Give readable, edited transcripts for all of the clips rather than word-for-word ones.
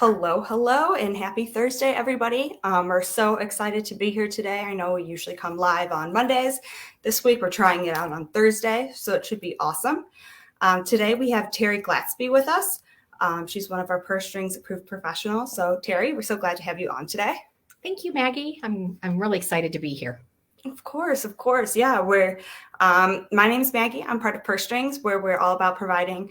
Hello, hello, and happy Thursday, everybody. We're so excited to be here today. I know we usually come live on Mondays. This week, we're trying it out on Thursday, so it should be awesome. Today, we have Teri Glaspy with us. She's one of our Purse Strings approved professionals. So, Terri, we're so glad to have you on today. Thank you, Maggie. I'm really excited to be here. Of course. Yeah, my name is Maggie. I'm part of Purse Strings, where we're all about providing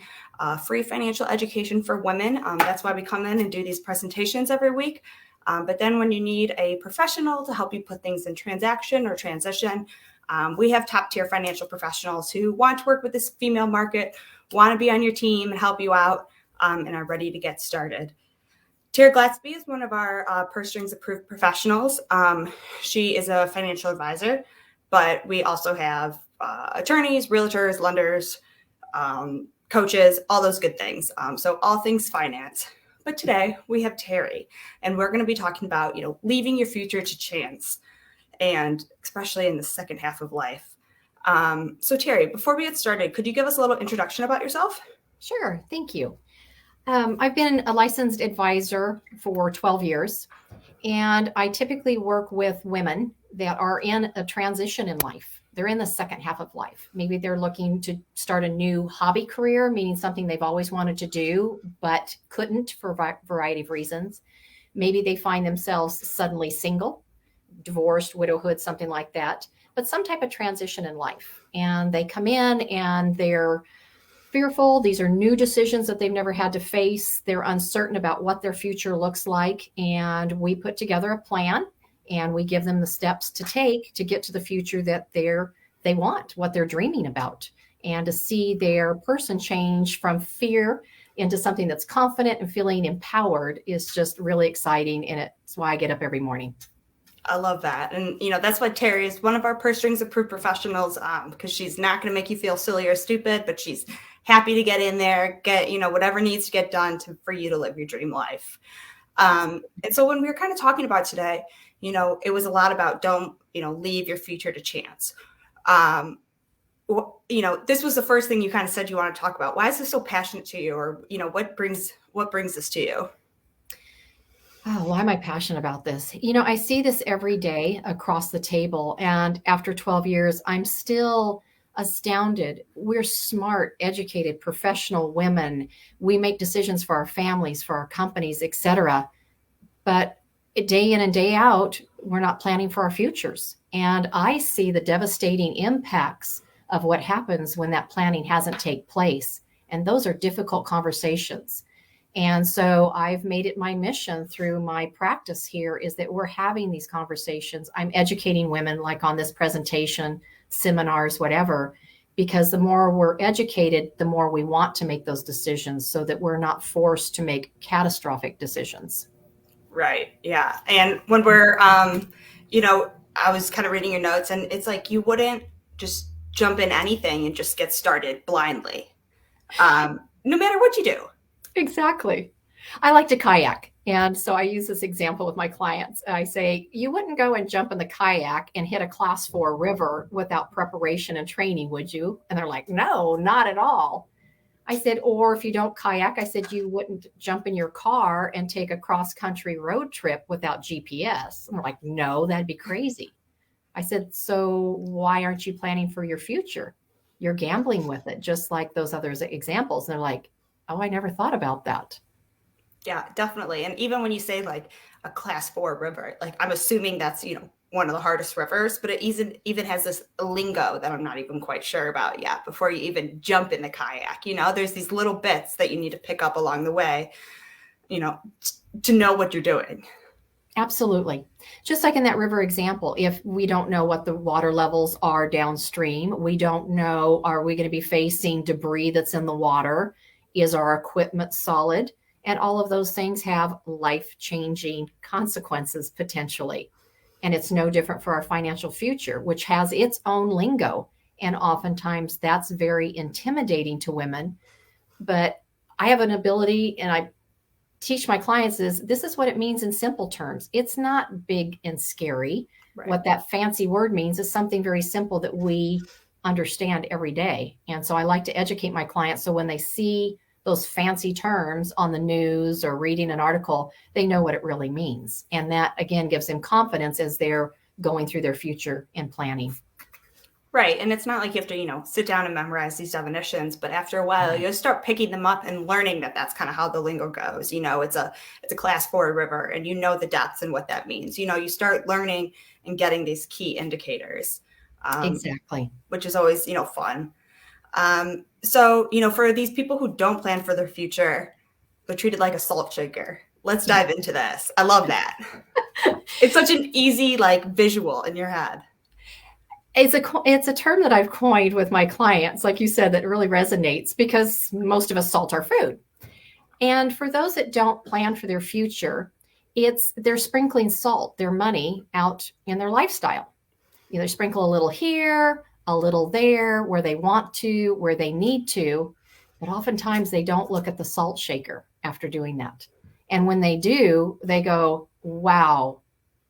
free financial education for women. That's why we come in and do these presentations every week. But then when you need a professional to help you put things in transaction or transition, we have top tier financial professionals who want to work with this female market, want to be on your team and help you out, and are ready to get started. Teri Glaspy is one of our Purse Strings approved professionals. She is a financial advisor, but we also have attorneys, realtors, lenders, coaches, all those good things. So all things finance. But today we have Terri, and we're going to be talking about, leaving your future to chance, and especially in the second half of life. So Terri, before we get started, could you give us a little introduction about yourself? Sure. Thank you. I've been a licensed advisor for 12 years, and I typically work with women that are in a transition in life. They're in the second half of life. Maybe they're looking to start a new hobby career, meaning something they've always wanted to do, but couldn't for a variety of reasons. Maybe they find themselves suddenly single, divorced, widowhood, something like that, but some type of transition in life. And they come in and they're fearful. These are new decisions that they've never had to face. They're uncertain about what their future looks like. And we put together a plan and we give them the steps to take to get to the future that they want, what they're dreaming about, and to see their person change from fear into something that's confident and feeling empowered is just really exciting. And it's why I get up every morning. I love that. And, that's why Terri is one of our Purse Strings approved professionals, because she's not going to make you feel silly or stupid, but she's happy to get in there, get, whatever needs to get done for you to live your dream life. And so when we were kind of talking about today, it was a lot about don't, leave your future to chance. This was the first thing you kind of said you want to talk about. Why is this so passionate to you? Or, what brings this to you? Oh, why am I passionate about this? I see this every day across the table. And after 12 years, I'm still astounded. We're smart, educated, professional women. We make decisions for our families, for our companies, etc. But day in and day out, we're not planning for our futures. And I see the devastating impacts of what happens when that planning hasn't taken place. And those are difficult conversations. And so I've made it my mission through my practice here is that we're having these conversations. I'm educating women like on this presentation, seminars, whatever, because the more we're educated, the more we want to make those decisions so that we're not forced to make catastrophic decisions. Right. Yeah. And when we're, I was kind of reading your notes and it's like you wouldn't just jump in anything and just get started blindly, no matter what you do. Exactly. I like to kayak. And so I use this example with my clients. I say, you wouldn't go and jump in the kayak and hit a class 4 river without preparation and training, would you? And they're like, no, not at all. I said, or if you don't kayak, I said, you wouldn't jump in your car and take a cross-country road trip without GPS. And they're like, no, that'd be crazy. I said, so why aren't you planning for your future? You're gambling with it, just like those other examples. And they're like, oh, I never thought about that. Yeah, definitely. And even when you say like a class 4 river, like I'm assuming that's, one of the hardest rivers, but it even has this lingo that I'm not even quite sure about yet before you even jump in the kayak. There's these little bits that you need to pick up along the way, to know what you're doing. Absolutely. Just like in that river example, if we don't know what the water levels are downstream, we don't know, are we going to be facing debris that's in the water? Is our equipment solid? And all of those things have life-changing consequences potentially. And it's no different for our financial future, which has its own lingo. And oftentimes that's very intimidating to women. But I have an ability, and I teach my clients this is what it means in simple terms. It's not big and scary. Right. What that fancy word means is something very simple that we understand every day. And so I like to educate my clients so when they see those fancy terms on the news or reading an article. They know what it really means. And that, again, gives them confidence as they're going through their future and planning. Right. And it's not like you have to, sit down and memorize these definitions, but after a while, you'll start picking them up and learning that that's kind of how the lingo goes. It's a class 4 river, and the depths and what that means. You start learning and getting these key indicators. Exactly. Which is always, fun. So, for these people who don't plan for their future, they're treated like a salt shaker. Let's dive into this. I love that. It's such an easy, visual in your head. It's a term that I've coined with my clients, like you said, that really resonates because most of us salt our food. And for those that don't plan for their future, they're sprinkling salt, their money, out in their lifestyle. They sprinkle a little here, a little there, where they want to, where they need to, but oftentimes they don't look at the salt shaker after doing that. And when they do, they go, wow,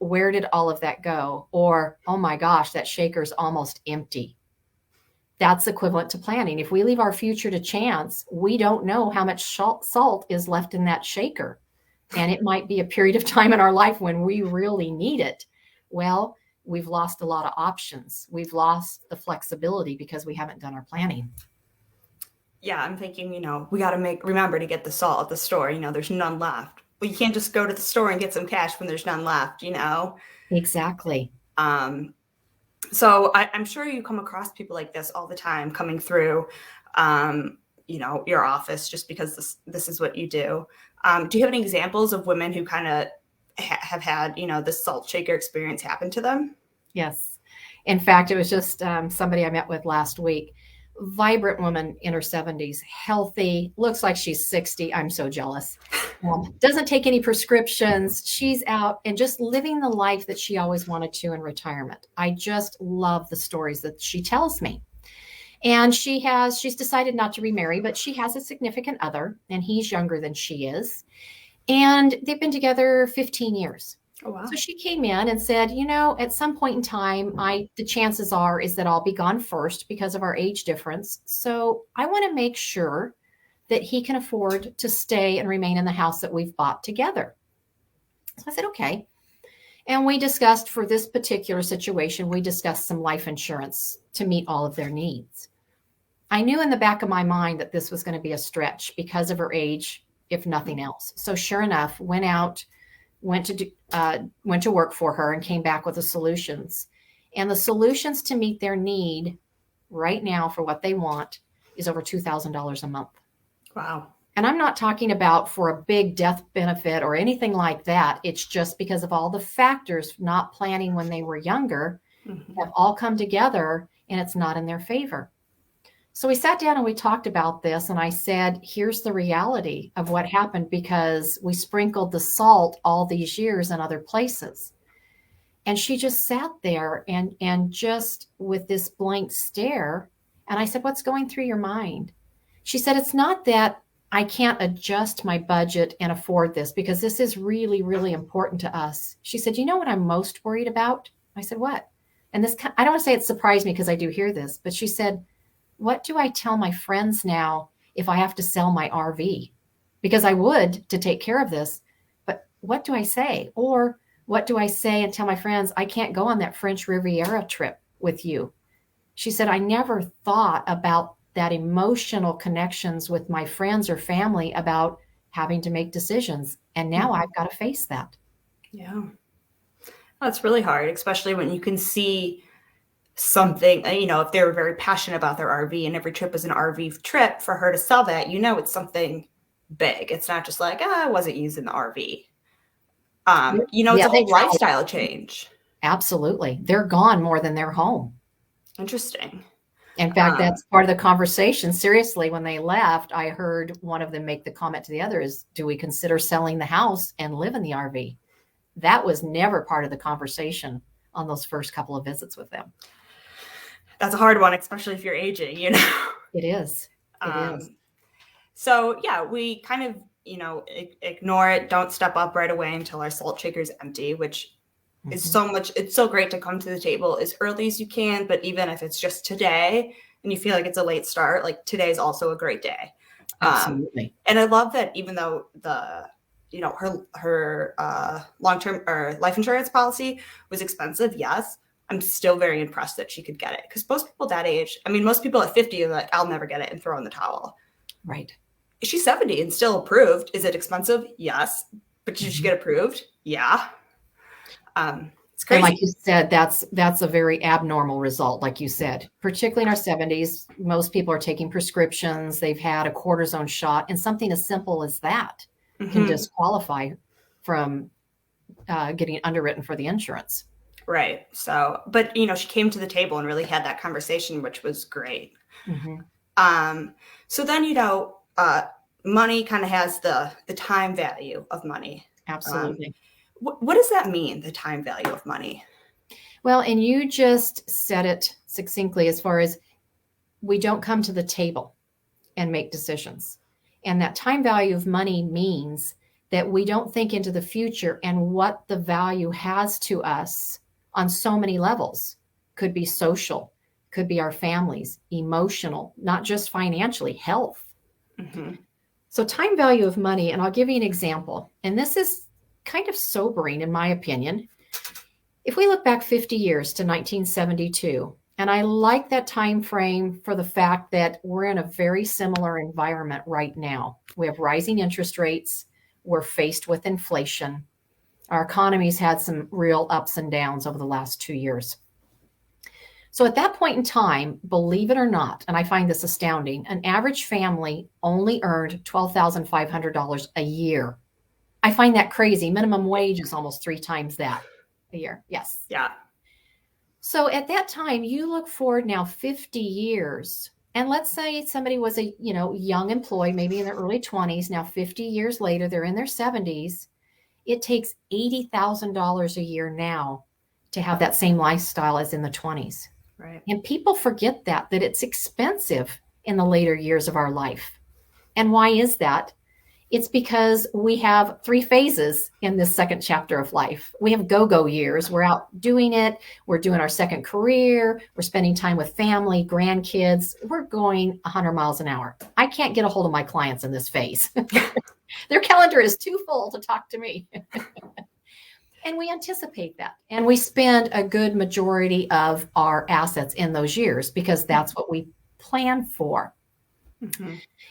where did all of that go? Or, oh my gosh, that shaker's almost empty. That's equivalent to planning. If we leave our future to chance, we don't know how much salt is left in that shaker. And it might be a period of time in our life when we really need it. Well, we've lost a lot of options. We've lost the flexibility because we haven't done our planning. Yeah, I'm thinking, we got to remember to get the salt at the store. There's none left. Well, you can't just go to the store and get some cash when there's none left, Exactly. So I'm sure you come across people like this all the time coming through, your office, just because this is what you do. Do you have any examples of women who kind of have had, this salt shaker experience happen to them? Yes. In fact, it was just somebody I met with last week. Vibrant woman in her 70s, healthy, looks like she's 60. I'm so jealous. Doesn't take any prescriptions. She's out and just living the life that she always wanted to in retirement. I just love the stories that she tells me. And she's decided not to remarry, but she has a significant other, and he's younger than she is. And they've been together 15 years. Oh, wow. So she came in and said, at some point in time, the chances is that I'll be gone first because of our age difference. So I want to make sure that he can afford to stay and remain in the house that we've bought together. So I said, okay. And we discussed, for this particular situation, we discussed some life insurance to meet all of their needs. I knew in the back of my mind that this was going to be a stretch because of her age, if nothing else. So sure enough, went to work for her and came back with the solutions. And the solutions to meet their need right now for what they want is over $2,000 a month. Wow. And I'm not talking about for a big death benefit or anything like that. It's just because of all the factors not planning when they were younger have all come together, and it's not in their favor. So we sat down and we talked about this, and I said, here's the reality of what happened because we sprinkled the salt all these years in other places. And she just sat there and just with this blank stare. And I said, what's going through your mind? She said, it's not that I can't adjust my budget and afford this because this is really, really important to us. She said, you know what I'm most worried about? I said, what? And this, I don't want to say it surprised me because I do hear this, but she said, what do I tell my friends now if I have to sell my RV? Because I would to take care of this, but what do I say? Or what do I say and tell my friends, I can't go on that French Riviera trip with you? She said, I never thought about that emotional connections with my friends or family about having to make decisions. And now I've got to face that. Yeah. That's really hard, especially when you can see something, if they were very passionate about their RV and every trip is an RV trip, for her to sell that, it's something big. It's not just like, I wasn't using the RV. It's a whole lifestyle change. Absolutely. They're gone more than they're home. Interesting. In fact, that's part of the conversation. Seriously, when they left, I heard one of them make the comment to the other is, do we consider selling the house and live in the RV? That was never part of the conversation on those first couple of visits with them. That's a hard one, especially if you're aging, It is. It is. So yeah, we kind of, ignore it. Don't step up right away until our salt shaker is empty, which is it's so great to come to the table as early as you can. But even if it's just today and you feel like it's a late start, like today is also a great day. Absolutely. And I love that even though her long-term or life insurance policy was expensive, yes, I'm still very impressed that she could get it. Because most people that age, I mean, most people at 50 are like, I'll never get it and throw in the towel. Right. She's 70 and still approved. Is it expensive? Yes. But did she get approved? Yeah. It's crazy. And like you said, that's a very abnormal result, like you said, particularly in our 70s. Most people are taking prescriptions. They've had a cortisone shot, and something as simple as that can disqualify from getting underwritten for the insurance. Right. So, but she came to the table and really had that conversation, which was great. So then, money kind of has the time value of money. Absolutely. What does that mean, the time value of money? Well, and you just said it succinctly, as far as we don't come to the table and make decisions. And that time value of money means that we don't think into the future and what the value has to us on so many levels. Could be social, could be our families, emotional, not just financially, health. So time value of money, and I'll give you an example. And this is kind of sobering, in my opinion. If we look back 50 years to 1972, and I like that time frame for the fact that we're in a very similar environment right now. We have rising interest rates. We're faced with inflation. Our economy's had some real ups and downs over the last 2 years. So at that point in time, believe it or not, and I find this astounding, an average family only earned $12,500 a year. I find that crazy. Minimum wage is almost 3 times that a year. Yes. Yeah. So at that time, you look forward now 50 years, and let's say somebody was a young employee, maybe in their early 20s. Now 50 years later, they're in their 70s. It takes $80,000 a year now to have that same lifestyle as in the 20s. Right. And people forget that it's expensive in the later years of our life. And why is that? It's because we have 3 phases in this second chapter of life. We have go-go years. We're out doing it. We're doing our second career. We're spending time with family, grandkids. We're going 100 miles an hour. I can't get a hold of my clients in this phase. Their calendar is too full to talk to me. And we anticipate that. And we spend a good majority of our assets in those years because that's what we plan for.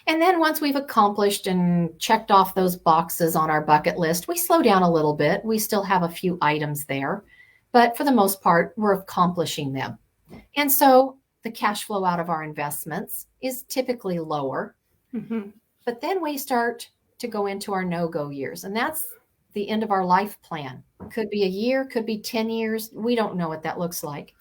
And then once we've accomplished and checked off those boxes on our bucket list, we slow down a little bit. We still have a few items there, but for the most part, we're accomplishing them. And so the cash flow out of our investments is typically lower. But then we start to go into our no-go years, and that's the end of our life plan. Could be a year, could be 10 years. We don't know what that looks like.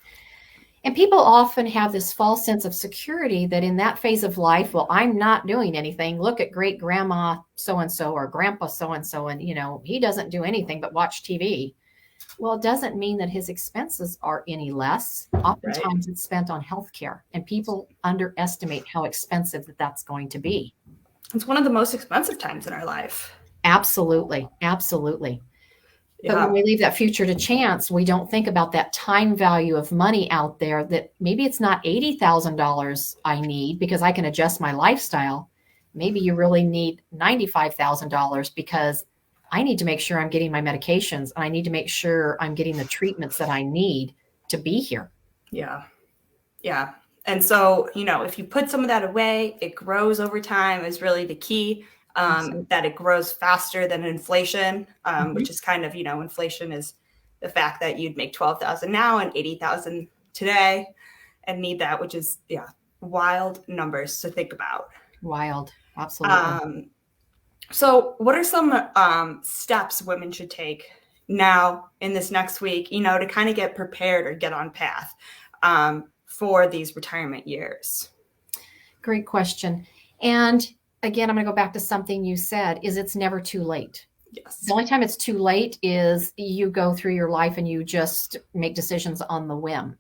And people often have this false sense of security that in that phase of life, well, I'm not doing anything. Look at great grandma so-and-so or grandpa so-and-so, and he doesn't do anything but watch TV. Well, it doesn't mean that his expenses are any less. Oftentimes it's spent on healthcare, and people underestimate how expensive that's going to be. It's one of the most expensive times in our life. Absolutely. Absolutely. Yeah. But when we leave that future to chance, we don't think about that time value of money out there, that maybe it's not $80,000 I need because I can adjust my lifestyle. Maybe you really need $95,000 because I need to make sure I'm getting my medications, and I need to make sure I'm getting the treatments that I need to be here. Yeah. Yeah. And so, if you put some of that away, it grows over time is really the key. That it grows faster than inflation, which is kind of, inflation is the fact that you'd make 12,000 now and 80,000 today and need that, which is, wild numbers to think about. Wild. Absolutely. So what are some steps women should take now in this next week, to kind of get prepared or get on path for these retirement years? Great question. And again, I'm going to go back to something you said, is it's never too late. Yes. The only time it's too late is you go through your life and you just make decisions on the whim.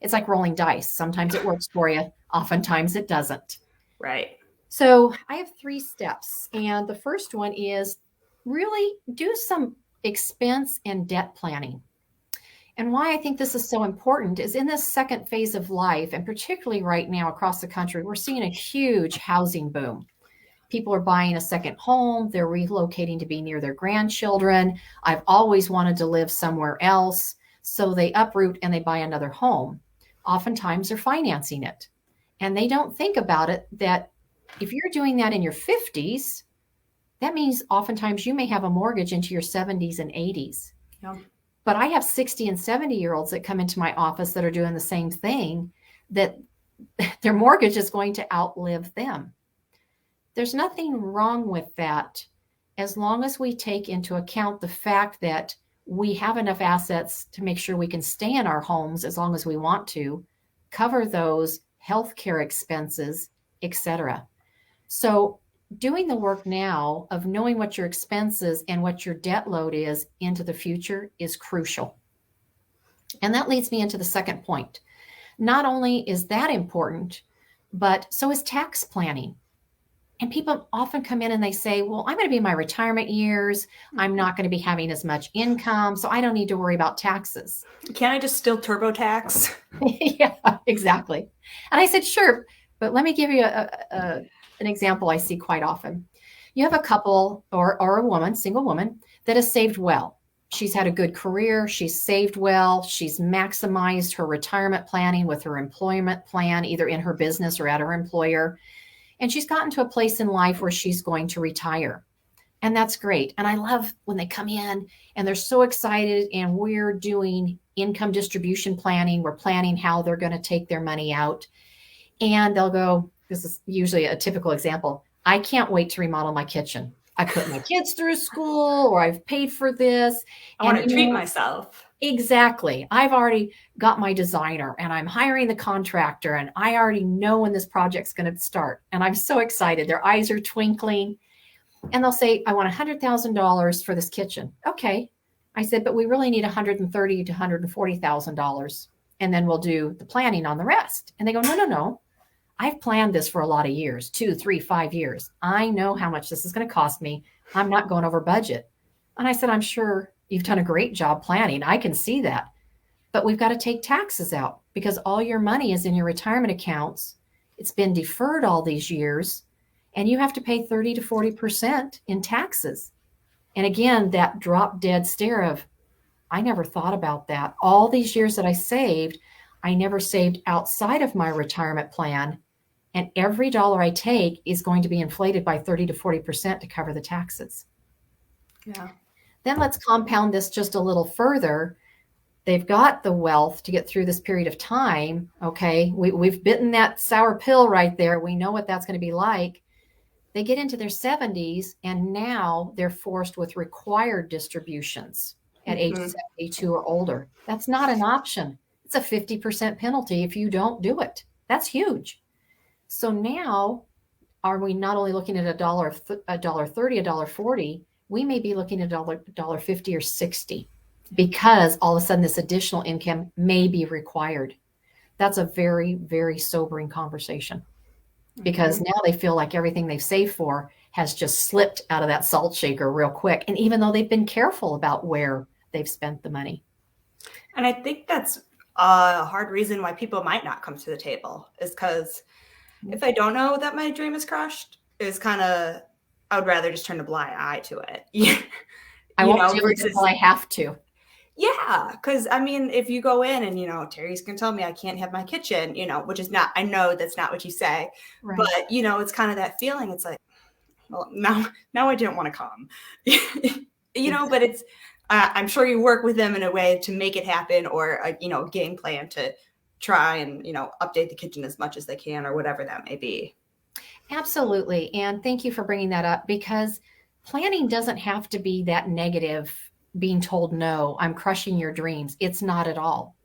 It's like rolling dice. Sometimes it works for you. Oftentimes it doesn't. Right. So I have 3 steps. And the first one is really do some expense and debt planning. And why I think this is so important is in this second phase of life, and particularly right now across the country, we're seeing a huge housing boom. People are buying a second home. They're relocating to be near their grandchildren. I've always wanted to live somewhere else. So they uproot and they buy another home. Oftentimes they're financing it. And they don't think about it that if you're doing that in your 50s, that means oftentimes you may have a mortgage into your 70s and 80s. Yeah. But I have 60 and 70-year-olds that come into my office that are doing the same thing, that their mortgage is going to outlive them. There's nothing wrong with that as long as we take into account the fact that we have enough assets to make sure we can stay in our homes as long as we want to, cover those healthcare expenses, etc. So doing the work now of knowing what your expenses and what your debt load is into the future is crucial. And that leads me into the second point. Not only is that important, but so is tax planning. And people often come in and they say, well, I'm going to be in my retirement years. I'm not going to be having as much income, so I don't need to worry about taxes. Can't I just still TurboTax? Yeah, exactly. And I said, sure, but let me give you an example I see quite often. You have a couple or a woman, single woman, that has saved well. She's had a good career. She's saved well. She's maximized her retirement planning with her employment plan, either in her business or at her employer. And she's gotten to a place in life where she's going to retire. And that's great. And I love when they come in and they're so excited and we're doing income distribution planning. We're planning how they're going to take their money out. And they'll go, this is usually a typical example, I can't wait to remodel my kitchen. I put my kids through school, or I've paid for this. I want to treat myself. Exactly. I've already got my designer and I'm hiring the contractor and I already know when this project's going to start. And I'm so excited. Their eyes are twinkling. And they'll say, I want $100,000 for this kitchen. Okay. I said, but we really need $130,000 to $140,000. And then we'll do the planning on the rest. And they go, no. I've planned this for a lot of years, 2, 3, 5 years. I know how much this is going to cost me. I'm not going over budget. And I said, I'm sure you've done a great job planning. I can see that. But we've got to take taxes out because all your money is in your retirement accounts. It's been deferred all these years. And you have to pay 30 to 40% in taxes. And again, that drop dead stare of, I never thought about that. All these years that I saved, I never saved outside of my retirement plan. And every dollar I take is going to be inflated by 30 to 40% to cover the taxes. Yeah. Then let's compound this just a little further. They've got the wealth to get through this period of time. Okay. We've bitten that sour pill right there. We know what that's going to be like. They get into their 70s and now they're forced with required distributions at age 72 or older. That's not an option. It's a 50% penalty if you don't do it. That's huge. So now are we not only looking at $1.30, $1.40, we may be looking at $1.50 or 60 because all of a sudden this additional income may be required. That's a very, very sobering conversation because now they feel like everything they've saved for has just slipped out of that salt shaker real quick. And even though they've been careful about where they've spent the money. And I think that's a hard reason why people might not come to the table is because if I don't know that my dream is crushed, is kind of, I would rather just turn a blind eye to it. I won't do it until I have to. Yeah, because I mean, if you go in and, Terry's going to tell me I can't have my kitchen, which is not, I know that's not what you say, right. But, it's kind of that feeling. It's like, well, now I didn't want to come, but it's, I'm sure you work with them in a way to make it happen or, a game plan to try and, update the kitchen as much as they can or whatever that may be. Absolutely. And thank you for bringing that up because planning doesn't have to be that negative, being told, no, I'm crushing your dreams. It's not at all.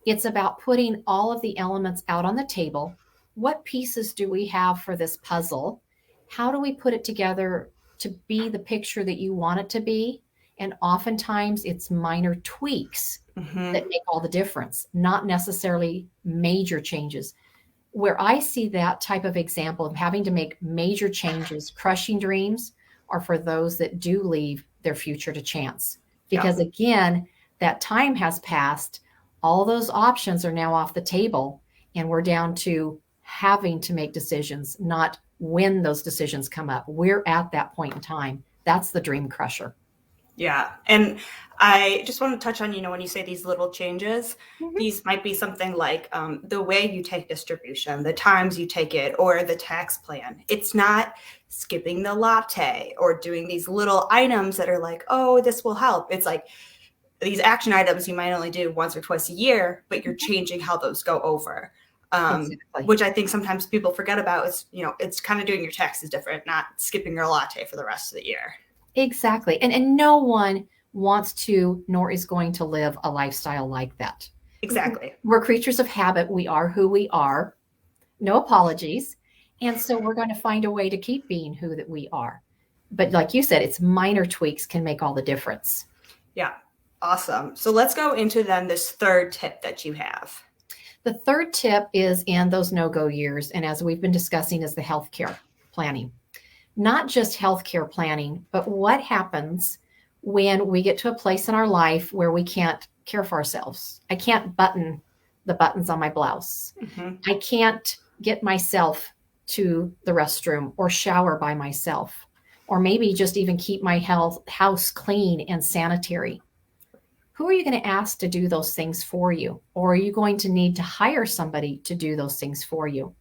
It's about putting all of the elements out on the table. What pieces do we have for this puzzle? How do we put it together to be the picture that you want it to be? And oftentimes it's minor tweaks that make all the difference, not necessarily major changes. Where I see that type of example of having to make major changes, crushing dreams, are for those that do leave their future to chance. Because again, that time has passed. All those options are now off the table and we're down to having to make decisions, not when those decisions come up. We're at that point in time. That's the dream crusher. Yeah. And I just want to touch on, when you say these little changes, Mhm. these might be something like the way you take distribution, the times you take it, or the tax plan. It's not skipping the latte or doing these little items that are like, oh, this will help. It's like these action items you might only do once or twice a year, but you're changing how those go over. Exactly. Which I think sometimes people forget about is, it's kind of doing your taxes different, not skipping your latte for the rest of the year. Exactly. And no one wants to, nor is going to live a lifestyle like that. Exactly. We're creatures of habit. We are who we are. No apologies. And so we're going to find a way to keep being who that we are. But like you said, it's minor tweaks can make all the difference. Yeah. Awesome. So let's go into then this third tip that you have. The third tip is in those no-go years. And as we've been discussing, is the healthcare planning. Not just healthcare planning, but what happens when we get to a place in our life where we can't care for ourselves. I can't button the buttons on my blouse. I can't get myself to the restroom or shower by myself, or maybe just even keep my house clean and sanitary. Who are you going to ask to do those things for you? Or are you going to need to hire somebody to do those things for you?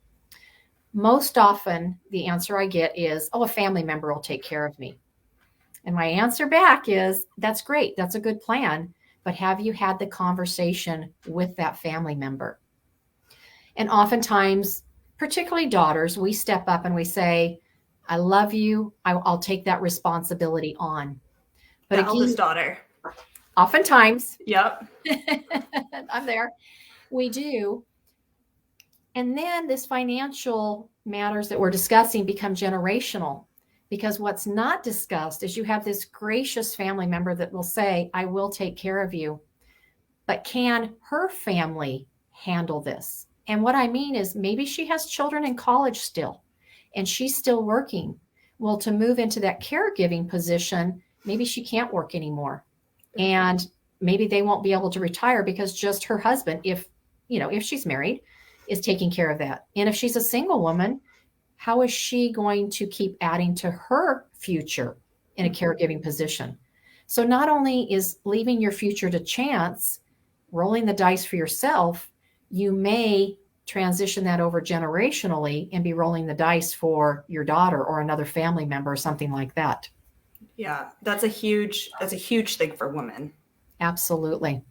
Most often, the answer I get is, oh, a family member will take care of me. And my answer back is, that's great. That's a good plan. But have you had the conversation with that family member? And oftentimes, particularly daughters, we step up and we say, I love you. I'll take that responsibility on. But The again, eldest daughter. Oftentimes, Yep. I'm there. We do. And then this financial matters that we're discussing become generational, because what's not discussed is you have this gracious family member that will say, I will take care of you. But can her family handle this? And what I mean is maybe she has children in college still, and she's still working. Well, to move into that caregiving position, maybe she can't work anymore. And maybe they won't be able to retire because just her husband, if she's married, is taking care of that. And if she's a single woman, how is she going to keep adding to her future in a caregiving position? So not only is leaving your future to chance, rolling the dice for yourself, you may transition that over generationally and be rolling the dice for your daughter or another family member or something like that. Yeah, that's a huge thing for women. Absolutely.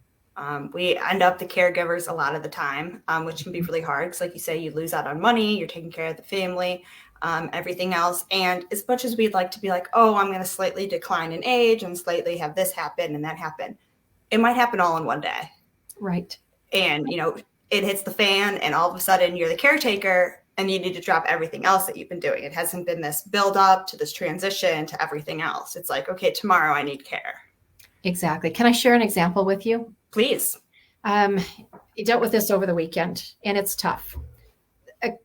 We end up the caregivers a lot of the time, which can be really hard because, like you say, you lose out on money, you're taking care of the family, everything else. And as much as we'd like to be like, oh, I'm going to slightly decline in age and slightly have this happen and that happen, it might happen all in one day. Right. And, it hits the fan and all of a sudden you're the caretaker and you need to drop everything else that you've been doing. It hasn't been this build up to this transition to everything else. It's like, okay, tomorrow I need care. Exactly. Can I share an example with you? Please. I dealt with this over the weekend, and it's tough.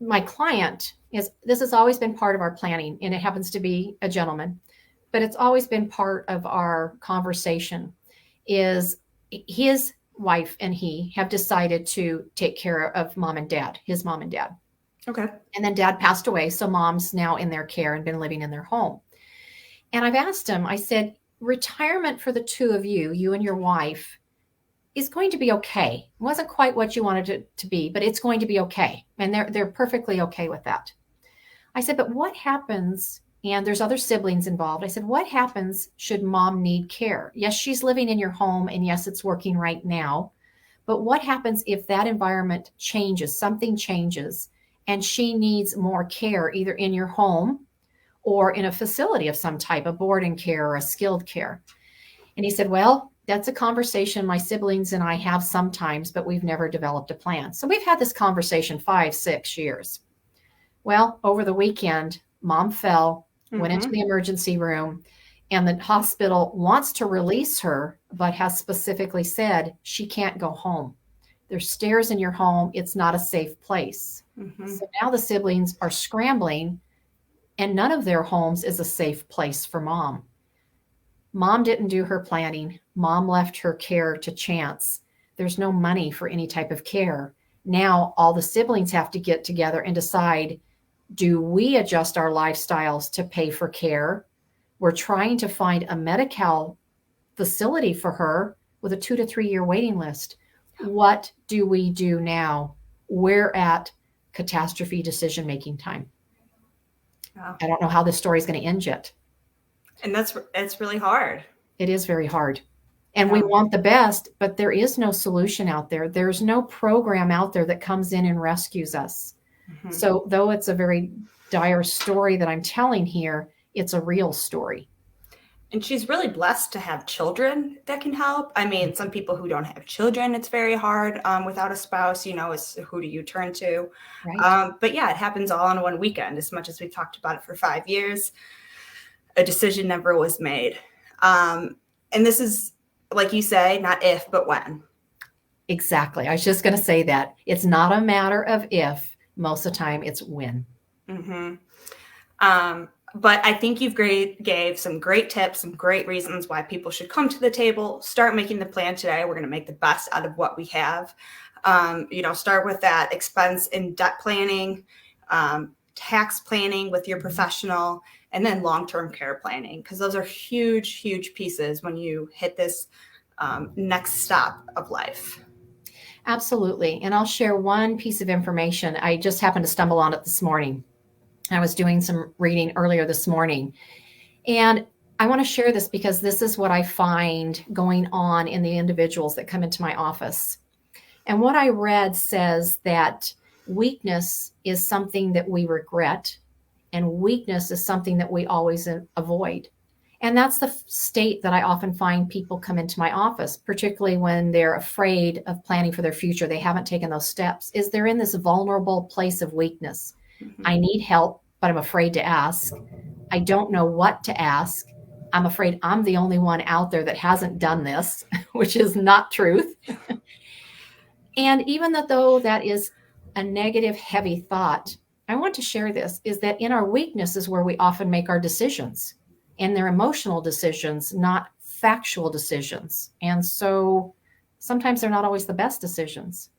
My client this has always been part of our planning, and it happens to be a gentleman, but it's always been part of our conversation, is his wife and he have decided to take care of his mom and dad. Okay. And then dad passed away, so mom's now in their care and been living in their home. And I've asked him, I said, retirement for the two of you and your wife, is going to be okay. It wasn't quite what you wanted it to be, but it's going to be okay. And they're perfectly okay with that. I said, but what happens, and there's other siblings involved. I said, what happens should mom need care? Yes, she's living in your home, and yes, it's working right now. But what happens if that environment changes, something changes, and she needs more care, either in your home or in a facility of some type, a boarding care or a skilled care? And he said, well, that's a conversation my siblings and I have sometimes, but we've never developed a plan. So we've had this conversation 5-6 years. Well, over the weekend, mom fell, went into the emergency room, and the hospital wants to release her, but has specifically said she can't go home. There's stairs in your home. It's not a safe place. So now the siblings are scrambling, and none of their homes is a safe place for mom. Mom didn't do her planning. Mom left her care to chance. There's no money for any type of care. Now all the siblings have to get together and decide, Do we adjust our lifestyles to pay for care? We're trying to find a Medi-Cal facility for her with a 2 to 3 year waiting list. What do we do now? We're at catastrophe decision making time. Wow. I don't know how this story is going to end yet. And it's really hard. It is very hard. And we want the best, but there is no solution out there. There's no program out there that comes in and rescues us. Mm-hmm. So though it's a very dire story that I'm telling here, it's a real story. And she's really blessed to have children that can help. I mean, some people who don't have children, it's very hard without a spouse, is who do you turn to? Right. But yeah, it happens all in one weekend. As much as we've talked about it for 5 years, a decision never was made. And this is, like you say, not if, but when. Exactly. I was just going to say that. It's not a matter of if. Most of the time, it's when. Mm-hmm. But I think you've gave some great tips, some great reasons why people should come to the table, start making the plan today. We're going to make the best out of what we have. Start with that expense and debt planning, tax planning with your professional, and then long-term care planning, because those are huge, huge pieces when you hit this next stop of life. Absolutely. And I'll share one piece of information. I just happened to stumble on it this morning. I was doing some reading earlier this morning, and I want to share this because this is what I find going on in the individuals that come into my office. And what I read says that weakness is something that we regret, and weakness is something that we always avoid. And that's the state that I often find people come into my office, particularly when they're afraid of planning for their future. They haven't taken those steps, is they're in this vulnerable place of weakness. Mm-hmm. I need help, but I'm afraid to ask. I don't know what to ask. I'm afraid I'm the only one out there that hasn't done this, which is not truth. And even though that is a negative, heavy thought, I want to share this, is that in our weakness is where we often make our decisions, and they're emotional decisions, not factual decisions. And so sometimes they're not always the best decisions.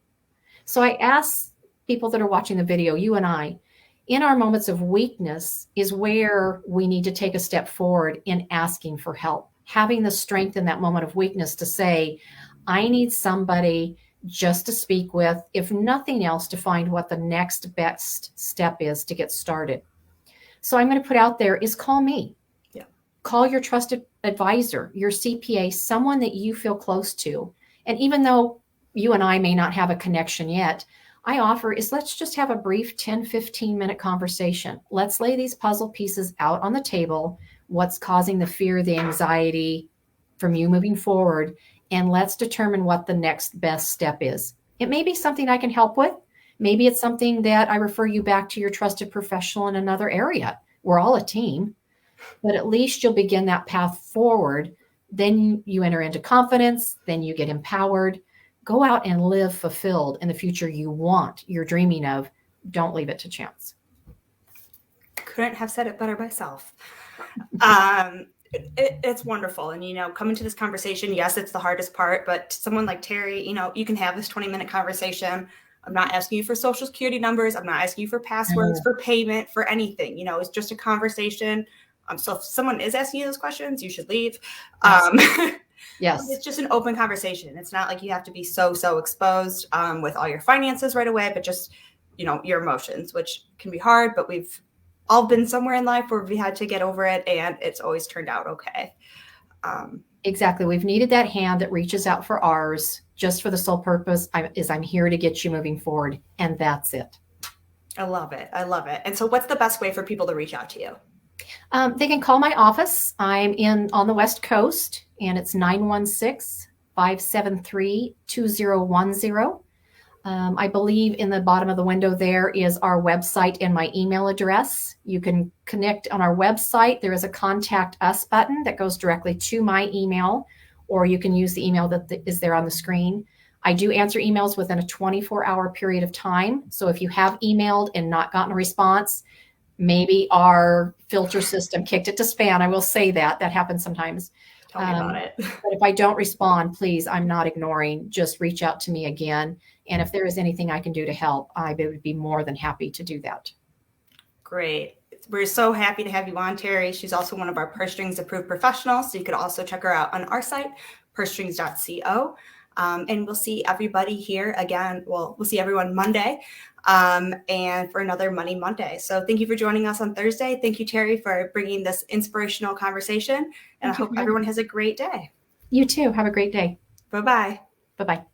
So I ask people that are watching the video, you and I, in our moments of weakness is where we need to take a step forward in asking for help, having the strength in that moment of weakness to say, I need somebody just to speak with, if nothing else, to find what the next best step is to get started. So I'm going to put out there is call me. Yeah. Call your trusted advisor, your CPA, someone that you feel close to. And even though you and I may not have a connection yet, I offer is let's just have a brief 10, 15 minute conversation. Let's lay these puzzle pieces out on the table. What's causing the fear, the anxiety from you moving forward? And let's determine what the next best step is. It may be something I can help with. Maybe it's something that I refer you back to your trusted professional in another area. We're all a team, but at least you'll begin that path forward. Then you enter into confidence. Then you get empowered. Go out and live fulfilled in the future you want, you're dreaming of. Don't leave it to chance. Couldn't have said it better myself. It's wonderful. And, coming to this conversation, yes, it's the hardest part, but someone like Terri, you can have this 20-minute conversation. I'm not asking you for social security numbers. I'm not asking you for passwords, for payment, for anything. It's just a conversation. So if someone is asking you those questions, you should leave. Yes. It's just an open conversation. It's not like you have to be so exposed with all your finances right away, but just, your emotions, which can be hard, but we've all been somewhere in life where we had to get over it, and it's always turned out okay. Exactly. We've needed that hand that reaches out for ours just for the sole purpose I'm here to get you moving forward. And that's it. I love it. And so what's the best way for people to reach out to you? They can call my office. I'm on the West Coast, and it's 916-573-2010. I believe in the bottom of the window there is our website and my email address. You can connect on our website. There is a contact us button that goes directly to my email, or you can use the email that is there on the screen. I do answer emails within a 24-hour period of time. So if you have emailed and not gotten a response, maybe our filter system kicked it to spam. I will say that happens sometimes. Tell me about it. But if I don't respond, please, I'm not ignoring. Just reach out to me again. And if there is anything I can do to help, I would be more than happy to do that. Great. We're so happy to have you on, Terri. She's also one of our Purse Strings approved professionals. So you could also check her out on our site, pursestrings.co. And we'll see everybody here again. Well, we'll see everyone Monday and for another Money Monday. So thank you for joining us on Thursday. Thank you, Terri, for bringing this inspirational conversation. And I hope everyone has a great day. You too. Have a great day. Bye-bye. Bye-bye.